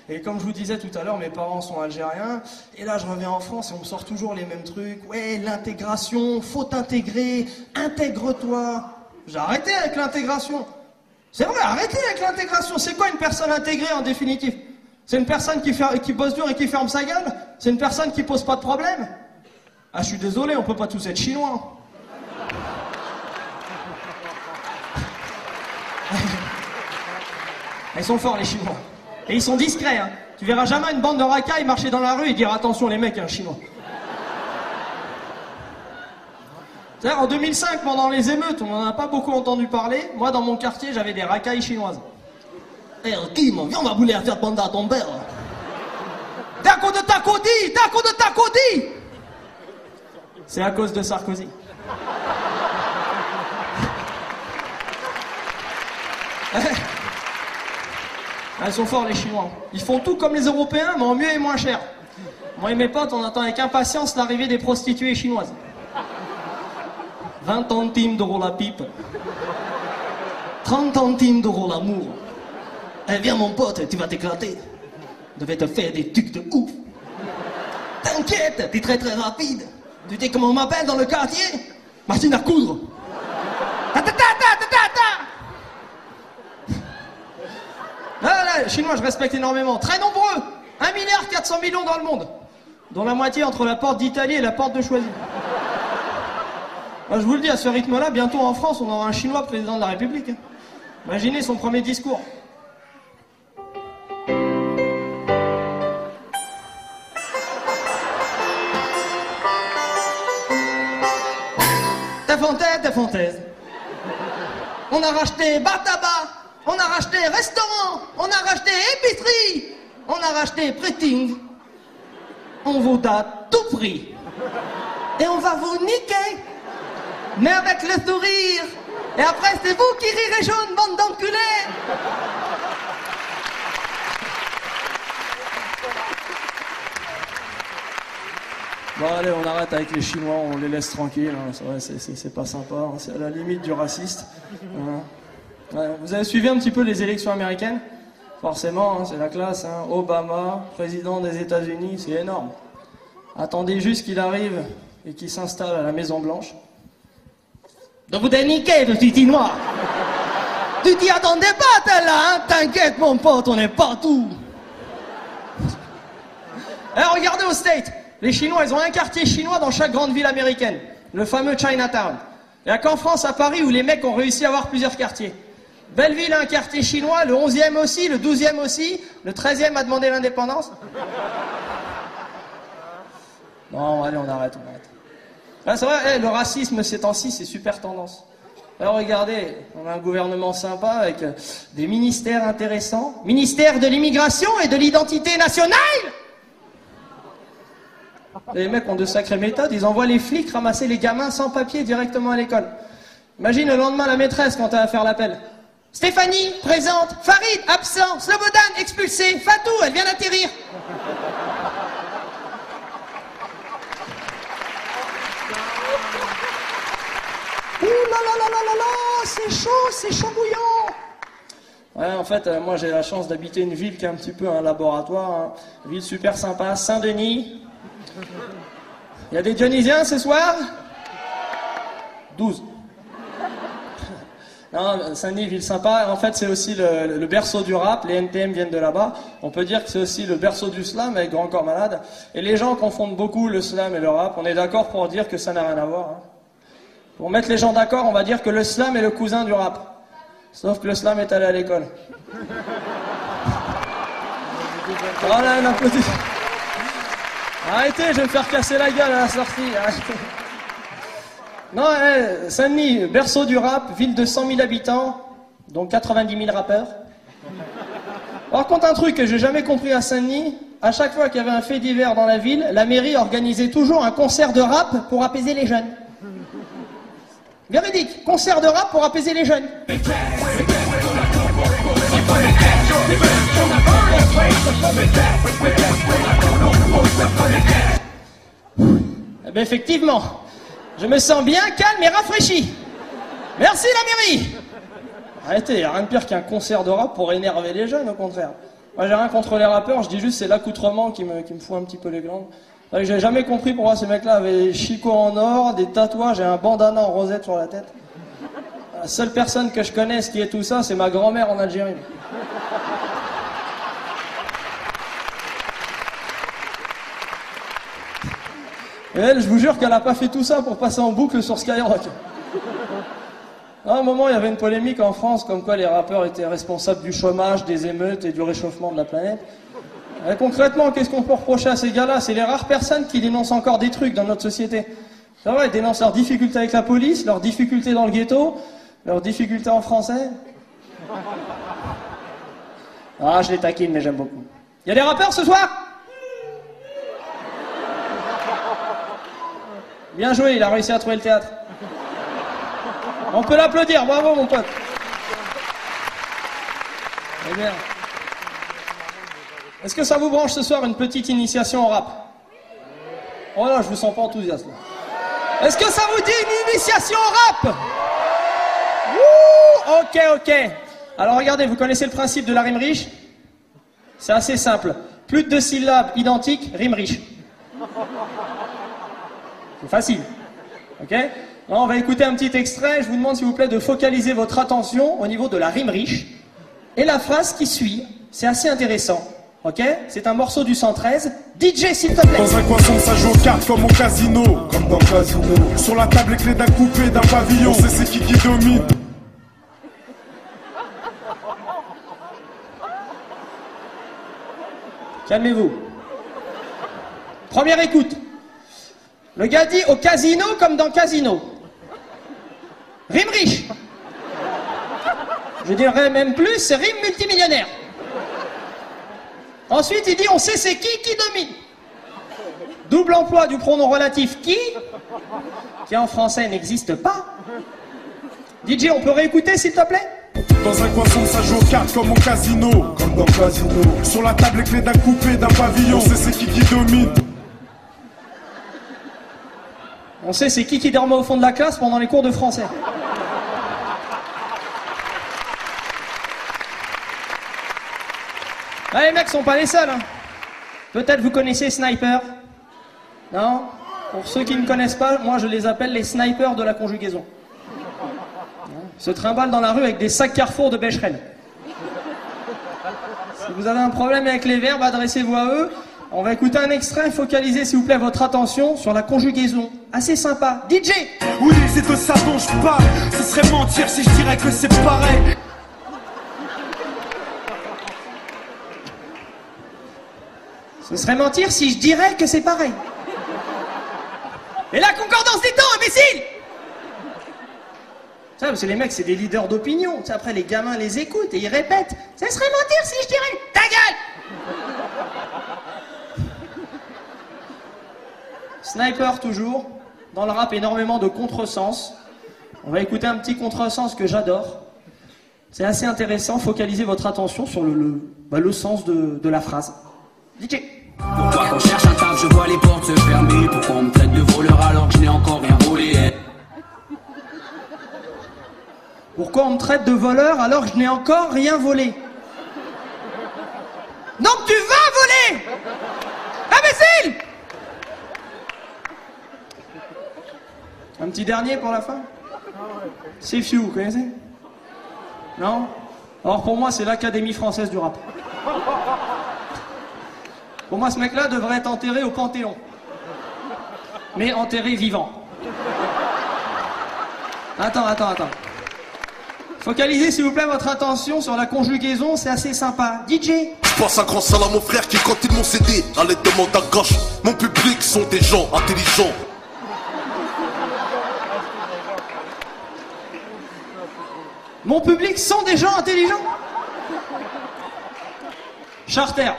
Et comme je vous disais tout à l'heure, mes parents sont algériens. Et là, je reviens en France et on me sort toujours les mêmes trucs. Ouais, l'intégration, faut t'intégrer, intègre-toi. J'ai arrêté avec l'intégration. C'est vrai, arrêtez avec l'intégration. C'est quoi une personne intégrée en définitive? C'est une personne qui bosse dur et qui ferme sa gueule? C'est une personne qui pose pas de problème? Ah, je suis désolé, on peut pas tous être chinois. Ils sont forts, les Chinois. Et ils sont discrets, hein. Tu verras jamais une bande de racailles marcher dans la rue et dire attention les mecs, il y a un Chinois. C'est-à-dire, en 2005, pendant les émeutes, on n'en a pas beaucoup entendu parler. Moi, dans mon quartier, j'avais des racailles chinoises. Eh, Kim, viens, on va vouloir faire bande à ton père. T'es à cause de ta codie. C'est à cause de Sarkozy. Ils sont forts, les Chinois. Ils font tout comme les Européens, mais en mieux et moins cher. Moi et mes potes, on attend avec impatience l'arrivée des prostituées chinoises. 20 centimes d'euros la pipe. 30 centimes d'euros l'amour. Eh, viens mon pote, tu vas t'éclater. Je vais te faire des trucs de ouf. T'inquiète, t'es très très rapide. Tu sais comment on m'appelle dans le quartier? Martine à coudre. Là, les Chinois, je respecte énormément. Très nombreux. 1,4 milliard dans le monde. Dont la moitié entre la porte d'Italie et la porte de Choisy. Moi, je vous le dis, à ce rythme-là, bientôt en France, on aura un Chinois président de la République. Imaginez son premier discours. Des fontaise. On a racheté bar tabac, on a racheté restaurant, on a racheté épicerie, on a racheté prêting. On vous donne tout prix. Et on va vous niquer. Mais avec le sourire. Et après, c'est vous qui rirez jaune, bande d'enculés. Bon allez, on arrête avec les Chinois, on les laisse tranquilles, hein. C'est pas sympa, hein. C'est à la limite du raciste. Ouais. Vous avez suivi un petit peu les élections américaines? Forcément, hein, c'est la classe, hein. Obama, président des États-Unis, c'est énorme. Attendez juste qu'il arrive et qu'il s'installe à la Maison Blanche. Donc vous t'es niqué, le petit noir. Tu t'y attendais pas, t'es là, hein? T'inquiète mon pote, on est partout. Alors regardez au States. Les Chinois, ils ont un quartier chinois dans chaque grande ville américaine. Le fameux Chinatown. Il n'y a qu'en France, à Paris, où les mecs ont réussi à avoir plusieurs quartiers. Belleville a un quartier chinois, le 11e aussi, le 12e aussi, le 13e a demandé l'indépendance. Non, allez, on arrête. Ah, c'est vrai, le racisme ces temps-ci, c'est super tendance. Alors regardez, on a un gouvernement sympa avec des ministères intéressants. Ministère de l'immigration et de l'identité nationale. Les mecs ont de sacrées méthodes, ils envoient les flics ramasser les gamins sans papier directement à l'école. Imagine le lendemain la maîtresse quand elle va faire l'appel. Stéphanie, présente. Farid, absent. Slobodan, expulsé. Fatou, elle vient d'atterrir. Ouh là là là là là là, c'est chaud bouillant. Ouais, en fait, moi j'ai la chance d'habiter une ville qui est un petit peu un laboratoire, hein. Ville super sympa, Saint-Denis. Il y a des Dionysiens ce soir? 12. Non, Saint-Denis, ville sympa. En fait, c'est aussi le berceau du rap. Les NTM viennent de là-bas. On peut dire que c'est aussi le berceau du slam avec Grand Corps Malade. Et les gens confondent beaucoup le slam et le rap. On est d'accord pour dire que ça n'a rien à voir, hein. Pour mettre les gens d'accord, on va dire que le slam est le cousin du rap. Sauf que le slam est allé à l'école. Voilà, un applaudissement. Arrêtez, je vais me faire casser la gueule à la sortie. Arrêtez. Non, Saint-Denis, berceau du rap, ville de 100 000 habitants, dont 90 000 rappeurs. Par contre, un truc que j'ai jamais compris à Saint-Denis, à chaque fois qu'il y avait un fait divers dans la ville, la mairie organisait toujours un concert de rap pour apaiser les jeunes. Véridique, concert de rap pour apaiser les jeunes. Eh bien, effectivement, je me sens bien calme et rafraîchi. Merci la mairie. Arrêtez, il n'y a rien de pire qu'un concert de rap pour énerver les jeunes, au contraire. Moi, j'ai rien contre les rappeurs, je dis juste c'est l'accoutrement qui me fout un petit peu les glandes. J'ai jamais compris pourquoi ces mecs-là avaient des chicots en or, des tatouages et un bandana en rosette sur la tête. La seule personne que je connaisse qui est tout ça, c'est ma grand-mère en Algérie. Et elle, je vous jure qu'elle a pas fait tout ça pour passer en boucle sur Skyrock. À un moment, il y avait une polémique en France comme quoi les rappeurs étaient responsables du chômage, des émeutes et du réchauffement de la planète. Et concrètement, qu'est-ce qu'on peut reprocher à ces gars-là? C'est les rares personnes qui dénoncent encore des trucs dans notre société. C'est vrai, ils dénoncent leurs difficultés avec la police, leurs difficultés dans le ghetto, leurs difficultés en français. Ah, je les taquine, mais j'aime beaucoup. Il y a des rappeurs ce soir? Bien joué, il a réussi à trouver le théâtre. On peut l'applaudir, bravo mon pote. Eh bien. Est-ce que ça vous branche ce soir une petite initiation au rap? Oh là, je vous sens pas enthousiaste. Est-ce que ça vous dit une initiation au rap? Ouh, ok. Alors regardez, vous connaissez le principe de la rime riche? C'est assez simple. Plus de 2 syllabes identiques, rime riche. C'est facile. Ok? Là, on va écouter un petit extrait. Je vous demande s'il vous plaît de focaliser votre attention au niveau de la rime riche. Et la phrase qui suit, c'est assez intéressant. Ok? C'est un morceau du 113. DJ, s'il te plaît. Dans un coin sombre, ça joue aux cartes comme au casino. Comme dans le casino. Sur la table, les clés d'un coupé, d'un pavillon. On sait c'est qui domine. Calmez-vous. Première écoute. Le gars dit au casino comme dans casino. Rime riche. Je dirais même plus, c'est rime multimillionnaire. Ensuite, il dit on sait c'est qui domine. Double emploi du pronom relatif qui en français n'existe pas. DJ, on peut réécouter s'il te plaît? Dans un coin sombre, ça joue aux cartes comme au casino. Comme dans le casino. Sur la table, les clés d'un coupé, d'un pavillon. On sait c'est qui domine. On sait c'est qui dormait au fond de la classe pendant les cours de français. Ah, les mecs sont pas les seuls. Hein. Peut-être vous connaissez Sniper? Non? Pour ceux qui ne connaissent pas, moi je les appelle les snipers de la conjugaison. Ils se trimballent dans la rue avec des sacs Carrefour de Becherel. Si vous avez un problème avec les verbes, adressez-vous à eux. On va écouter un extrait, focalisez s'il vous plaît votre attention sur la conjugaison. Assez sympa. DJ! Oui, c'est de ça dont je parle. Ce serait mentir si je dirais que c'est pareil. Ce serait mentir si je dirais que c'est pareil. Et la concordance des temps, imbécile! Ça, parce que les mecs, c'est des leaders d'opinion. Tu sais, après, les gamins les écoutent et ils répètent. Ça serait mentir si je dirais... Ta gueule! Sniper toujours, dans le rap énormément de contresens. On va écouter un petit contresens que j'adore. C'est assez intéressant, focalisez votre attention sur le sens de la phrase. DJ. Pourquoi quand je cherche un taf, je vois les portes se fermer? Pourquoi on me traite de voleur alors que je n'ai encore rien volé? Pourquoi on me traite de voleur alors que je n'ai encore rien volé? Donc tu vas voler! Imbécile! Un petit dernier pour la fin? C'est Few, vous connaissez? Non? Alors pour moi, c'est l'Académie française du rap. Pour moi, ce mec-là devrait être enterré au Panthéon. Mais enterré vivant. Attends. Focalisez s'il vous plaît votre attention sur la conjugaison, c'est assez sympa. DJ. Je passe un grand salam à mon frère qui quand ils m'ont cédé à l'aide de mon gauche. Mon public sont des gens intelligents. Mon public sont des gens intelligents. Charter.